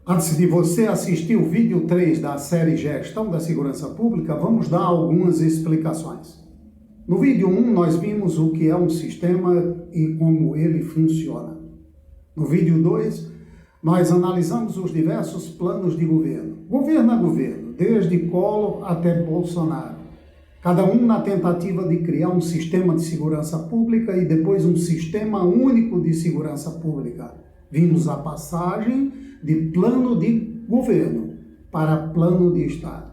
Antes de você assistir o vídeo 3 da série Gestão da Segurança Pública, vamos dar algumas explicações. No vídeo 1, nós vimos o que é um sistema e como ele funciona. No vídeo 2, nós analisamos os diversos planos de governo. Governo a governo, desde Collor até Bolsonaro. Cada um na tentativa de criar um sistema de segurança pública e depois um sistema único de segurança pública. Vimos a passagem de plano de governo para plano de Estado.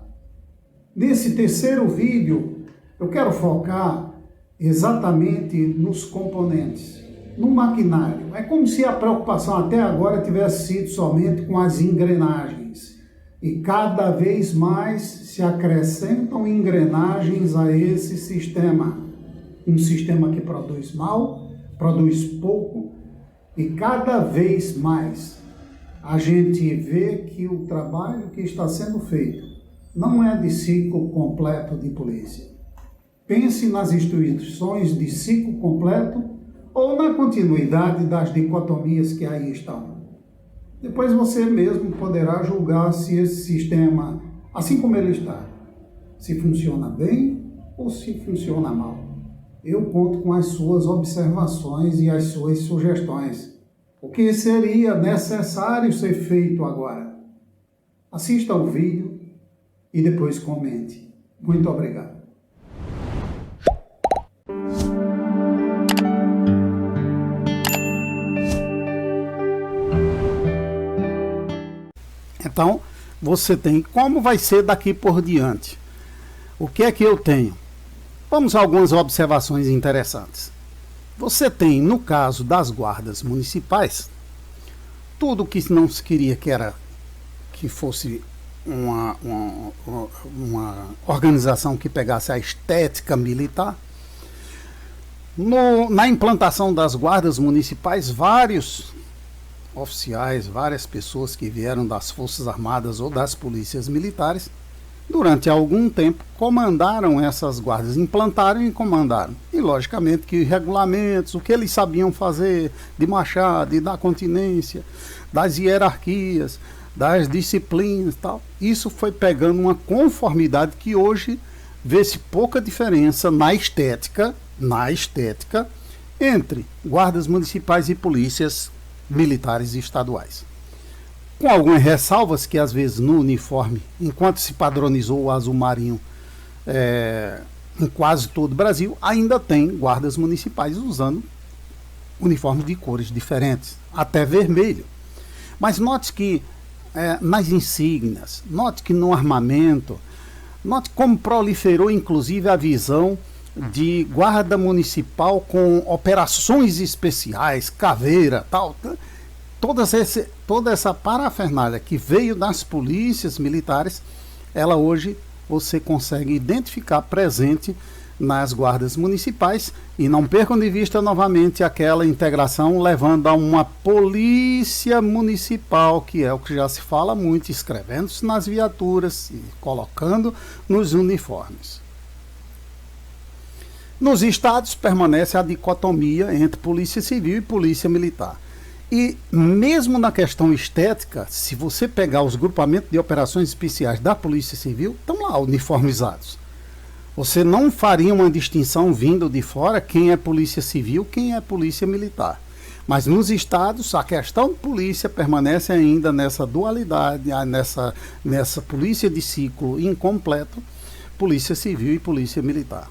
Nesse terceiro vídeo, eu quero focar exatamente nos componentes, no maquinário. É como se a preocupação até agora tivesse sido somente com as engrenagens. E cada vez mais se acrescentam engrenagens a esse sistema. Um sistema que produz mal, produz pouco, e cada vez mais a gente vê que o trabalho que está sendo feito não é de ciclo completo de polícia. Pense nas instituições de ciclo completo ou na continuidade das dicotomias que aí estão. Depois você mesmo poderá julgar se esse sistema, assim como ele está, se funciona bem ou se funciona mal. Eu conto com as suas observações e as suas sugestões. O que seria necessário ser feito agora? Assista ao vídeo e depois comente. Muito obrigado. Então, você tem como vai ser daqui por diante. O que é que eu tenho? Vamos a algumas observações interessantes. Você tem, no caso das guardas municipais, tudo que não se queria que fosse uma organização que pegasse a estética militar. Na implantação das guardas municipais, vários oficiais, várias pessoas que vieram das Forças Armadas ou das polícias militares, durante algum tempo, comandaram essas guardas, implantaram e comandaram. E, logicamente, que regulamentos, o que eles sabiam fazer de marchar, de dar continência, das hierarquias, das disciplinas e tal, isso foi pegando uma conformidade que hoje vê-se pouca diferença na estética, entre guardas municipais e polícias militares e estaduais. Com algumas ressalvas que às vezes no uniforme, enquanto se padronizou o azul marinho em quase todo o Brasil, ainda tem guardas municipais usando uniformes de cores diferentes, até vermelho. Mas note que nas insígnias, note que no armamento, note como proliferou inclusive a visão de guarda municipal com operações especiais, caveira, tal. Toda essa parafernália que veio das polícias militares, ela hoje você consegue identificar presente nas guardas municipais, e não percam de vista novamente aquela integração levando a uma polícia municipal, que é o que já se fala muito, escrevendo-se nas viaturas e colocando nos uniformes. Nos estados permanece a dicotomia entre polícia civil e polícia militar. E mesmo na questão estética, se você pegar os grupamentos de operações especiais da Polícia Civil, estão lá uniformizados. Você não faria uma distinção vindo de fora quem é Polícia Civil, quem é Polícia Militar. Mas nos estados, a questão polícia permanece ainda nessa dualidade, nessa polícia de ciclo incompleto, Polícia Civil e Polícia Militar.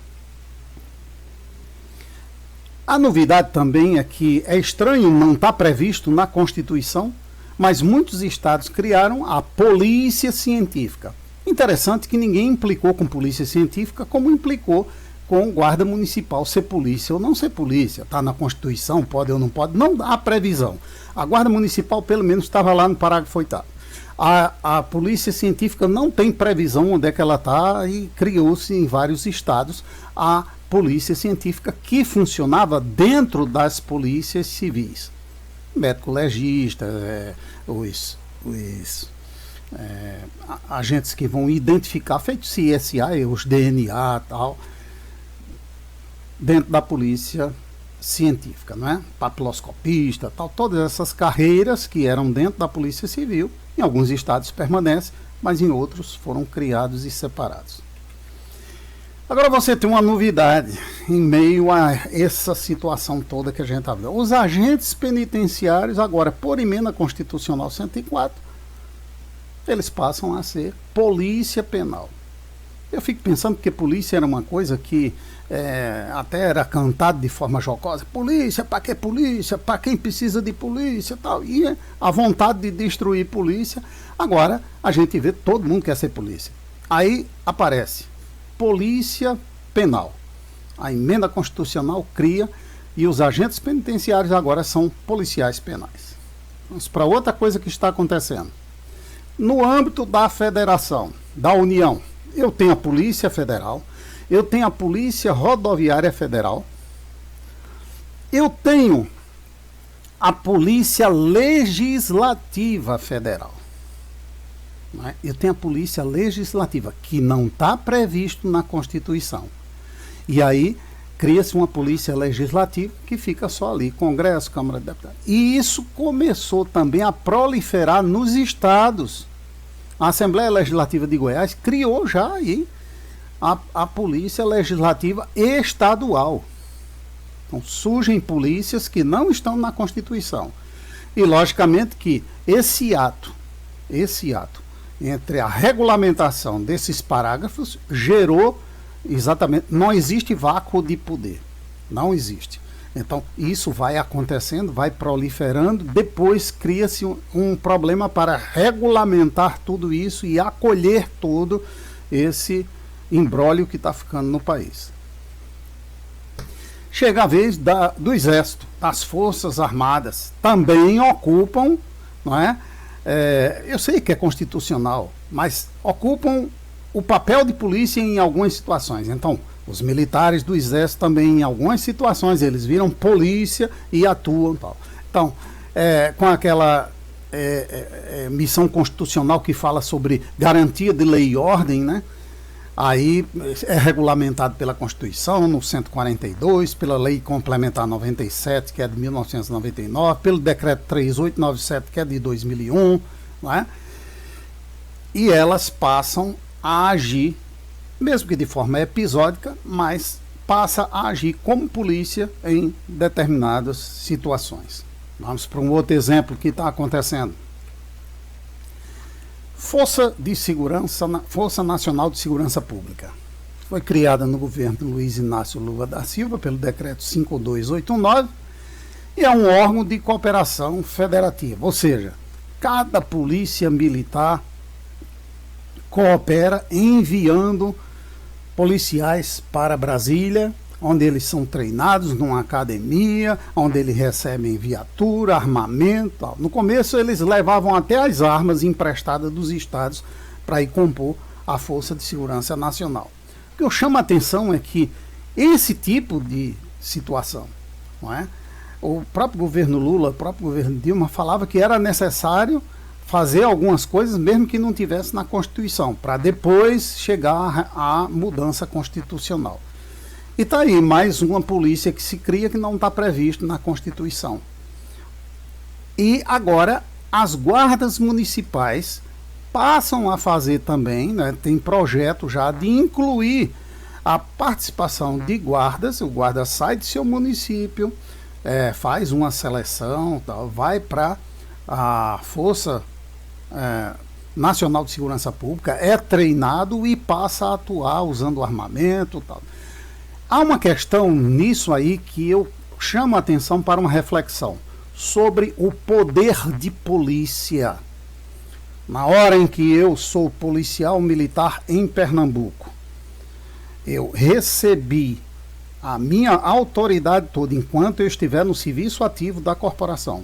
A novidade também é que é estranho não estar previsto na Constituição, mas muitos estados criaram a Polícia Científica. Interessante que ninguém implicou com Polícia Científica como implicou com Guarda Municipal ser polícia ou não ser polícia. Está na Constituição, pode ou não pode, não há previsão. A Guarda Municipal pelo menos estava lá no parágrafo 8º. A Polícia Científica não tem previsão onde é que ela está e criou-se em vários estados a Polícia Científica, que funcionava dentro das polícias civis. Médico legista, agentes que vão identificar, feito CSI, os DNA e tal, dentro da Polícia científica, não é? Papiloscopista, tal, todas essas carreiras que eram dentro da Polícia Civil, em alguns estados permanecem, mas em outros foram criados e separados. Agora você tem uma novidade em meio a essa situação toda que a gente está vendo. Os agentes penitenciários, agora, por emenda constitucional 104, eles passam a ser polícia penal. Eu fico pensando que polícia era uma coisa que até era cantado de forma jocosa. Polícia, para que polícia? Para quem precisa de polícia tal. E a vontade de destruir polícia. Agora a gente vê todo mundo quer ser polícia. Aí aparece polícia penal. A emenda constitucional cria e os agentes penitenciários agora são policiais penais. Vamos para outra coisa que está acontecendo. No âmbito da federação, da União, eu tenho a Polícia Federal, eu tenho a Polícia Rodoviária Federal, eu tenho a Polícia Legislativa Federal. Não é? Eu tenho a Polícia Legislativa, que não está previsto na Constituição. E aí cria-se uma Polícia Legislativa que fica só ali, Congresso, Câmara de Deputados. E isso começou também a proliferar nos estados. A Assembleia Legislativa de Goiás criou já aí a Polícia Legislativa Estadual. Então surgem polícias que não estão na Constituição. E logicamente que esse ato entre a regulamentação desses parágrafos gerou exatamente, não existe vácuo de poder. Não existe. Então, isso vai acontecendo, vai proliferando, depois cria-se um problema para regulamentar tudo isso e acolher todo esse imbróglio que está ficando no país. Chega a vez do Exército, das Forças Armadas, também ocupam, não é? Eu sei que é constitucional, mas ocupam o papel de polícia em algumas situações. Então, os militares do Exército também, em algumas situações, eles viram polícia e atuam. Tal. Então, com aquela missão constitucional que fala sobre garantia de lei e ordem, né? Aí é regulamentado pela Constituição, no 142, pela Lei Complementar 97, que é de 1999, pelo Decreto 3897, que é de 2001, não é? E elas passam a agir, mesmo que de forma episódica, mas passa a agir como polícia em determinadas situações. Vamos para um outro exemplo que está acontecendo. Força Nacional de Segurança Pública. Foi criada no governo Luiz Inácio Lula da Silva pelo decreto 5289 e é um órgão de cooperação federativa, ou seja, cada polícia militar coopera enviando policiais para Brasília, onde eles são treinados numa academia, onde eles recebem viatura, armamento. Tal. No começo eles levavam até as armas emprestadas dos estados para ir compor a Força de Segurança Nacional. O que eu chamo a atenção é que esse tipo de situação, não é? O próprio governo Lula, o próprio governo Dilma falava que era necessário fazer algumas coisas mesmo que não tivesse na Constituição, para depois chegar à mudança constitucional. E está aí mais uma polícia que se cria que não está previsto na Constituição. E agora as guardas municipais passam a fazer também, né, tem projeto já de incluir a participação de guardas. O guarda sai de seu município, faz uma seleção, tal, vai para a Força Nacional de Segurança Pública, é treinado e passa a atuar usando armamento, tal. Há uma questão nisso aí que eu chamo a atenção para uma reflexão sobre o poder de polícia. Na hora em que eu sou policial militar em Pernambuco, eu recebi a minha autoridade toda enquanto eu estiver no serviço ativo da corporação.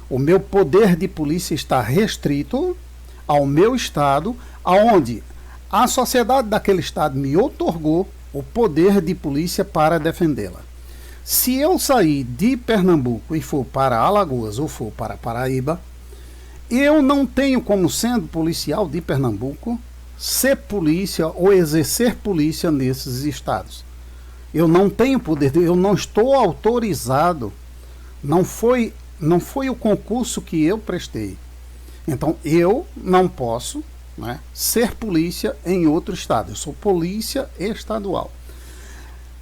O meu poder de polícia está restrito ao meu estado, aonde a sociedade daquele estado me outorgou o poder de polícia para defendê-la. Se eu sair de Pernambuco e for para Alagoas ou for para Paraíba, eu não tenho como, sendo policial de Pernambuco, ser polícia ou exercer polícia nesses estados. Eu não tenho poder, eu não estou autorizado. Não foi o concurso que eu prestei. Então, eu não posso, né, ser polícia em outro estado. Eu sou polícia estadual.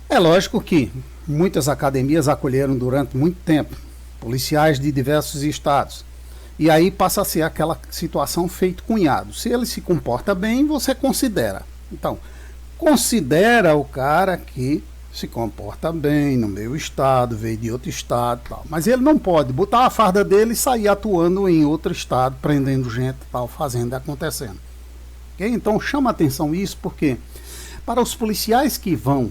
É lógico que muitas academias acolheram durante muito tempo policiais de diversos estados. E aí passa a ser aquela situação feito cunhado. Se ele se comporta bem, você considera. Então, considera o cara que se comporta bem no meu estado, veio de outro estado, tal. Mas ele não pode botar a farda dele e sair atuando em outro estado, prendendo gente, tal, fazendo e acontecendo. Okay? Então chama atenção isso, porque para os policiais que vão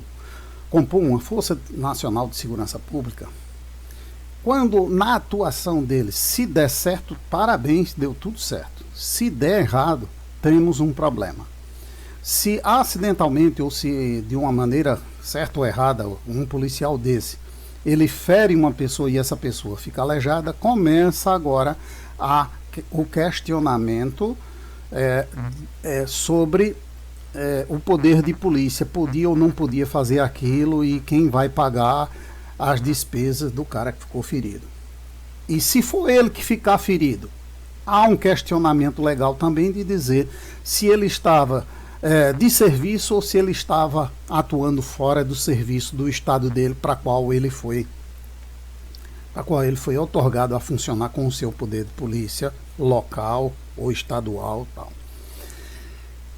compor uma Força Nacional de Segurança Pública, quando na atuação deles, se der certo, parabéns, deu tudo certo. Se der errado, temos um problema. Se acidentalmente ou se de uma maneira certa ou errada, um policial desse, ele fere uma pessoa e essa pessoa fica aleijada, começa agora o questionamento sobre o poder de polícia, podia ou não podia fazer aquilo e quem vai pagar as despesas do cara que ficou ferido. E se for ele que ficar ferido, há um questionamento legal também de dizer se ele estava de serviço ou se ele estava atuando fora do serviço do estado dele para qual ele foi outorgado a funcionar com o seu poder de polícia local ou estadual, tal.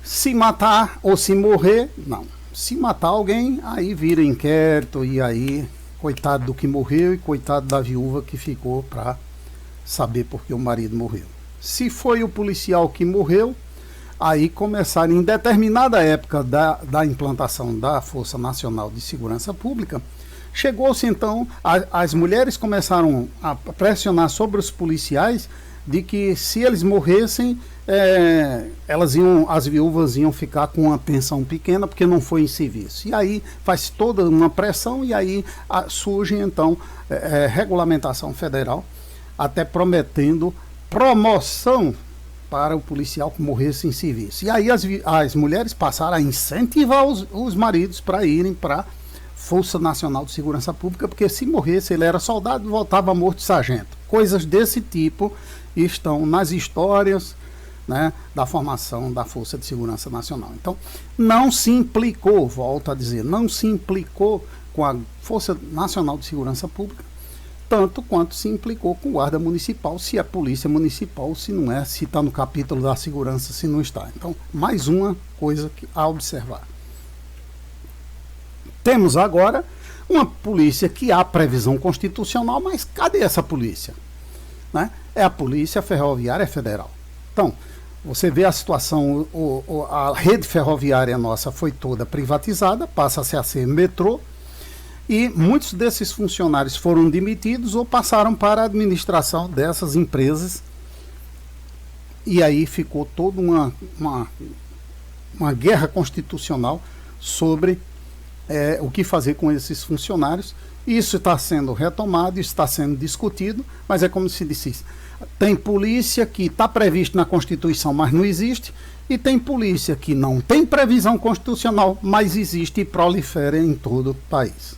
Se matar ou se morrer, não. Se matar alguém, aí vira inquérito e aí coitado do que morreu e coitado da viúva que ficou para saber por que o marido morreu. Se foi o policial que morreu, aí começaram, em determinada época da implantação da Força Nacional de Segurança Pública, chegou-se então, as mulheres começaram a pressionar sobre os policiais de que se eles morressem, as viúvas iam ficar com uma pensão pequena porque não foi em serviço. E aí faz toda uma pressão e aí surge então regulamentação federal, até prometendo promoção para o policial que morresse em serviço. E aí as mulheres passaram a incentivar os maridos para irem para a Força Nacional de Segurança Pública, porque se morresse, ele era soldado e voltava morto de sargento. Coisas desse tipo estão nas histórias, né, da formação da Força de Segurança Nacional. Então, não se implicou, volto a dizer, não se implicou com a Força Nacional de Segurança Pública, tanto quanto se implicou com Guarda Municipal, se é Polícia Municipal, se não é, se está no capítulo da segurança, se não está. Então, mais uma coisa a observar. Temos agora uma polícia que há previsão constitucional, mas cadê essa polícia? Né? É a Polícia Ferroviária Federal. Então, você vê a situação, a rede ferroviária nossa foi toda privatizada, passa-se a ser metrô, e muitos desses funcionários foram demitidos ou passaram para a administração dessas empresas. E aí ficou toda uma guerra constitucional sobre o que fazer com esses funcionários. Isso está sendo retomado, isso está sendo discutido, mas é como se disse, tem polícia que está prevista na Constituição, mas não existe, e tem polícia que não tem previsão constitucional, mas existe e prolifera em todo o país.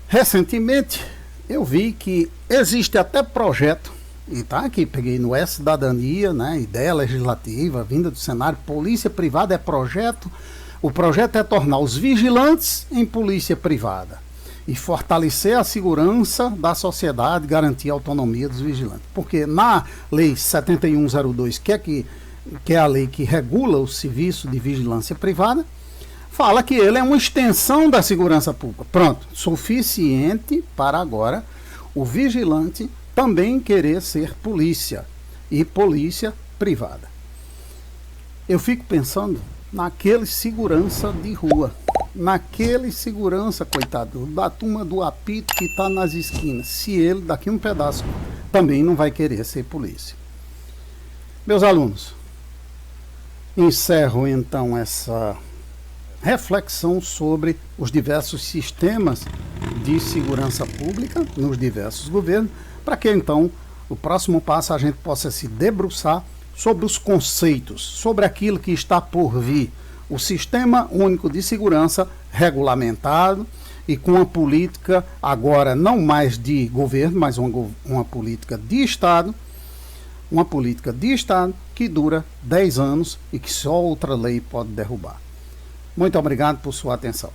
Recentemente, eu vi que existe até projeto, e tá aqui, peguei no E-Cidadania, né, ideia legislativa, vinda do cenário, polícia privada é projeto, o projeto é tornar os vigilantes em polícia privada e fortalecer a segurança da sociedade, garantir a autonomia dos vigilantes. Porque na Lei 7102, que é a lei que regula o serviço de vigilância privada, fala que ele é uma extensão da segurança pública. Pronto, suficiente para agora o vigilante também querer ser polícia e polícia privada. Eu fico pensando naquele segurança de rua, naquele segurança, coitado, da turma do apito que está nas esquinas, se ele daqui um pedaço também não vai querer ser polícia. Meus alunos, encerro então essa reflexão sobre os diversos sistemas de segurança pública nos diversos governos, para que então o próximo passo a gente possa se debruçar sobre os conceitos, sobre aquilo que está por vir, o Sistema Único de Segurança regulamentado e com uma política agora não mais de governo, mas uma política de Estado, que dura 10 anos e que só outra lei pode derrubar. Muito obrigado por sua atenção.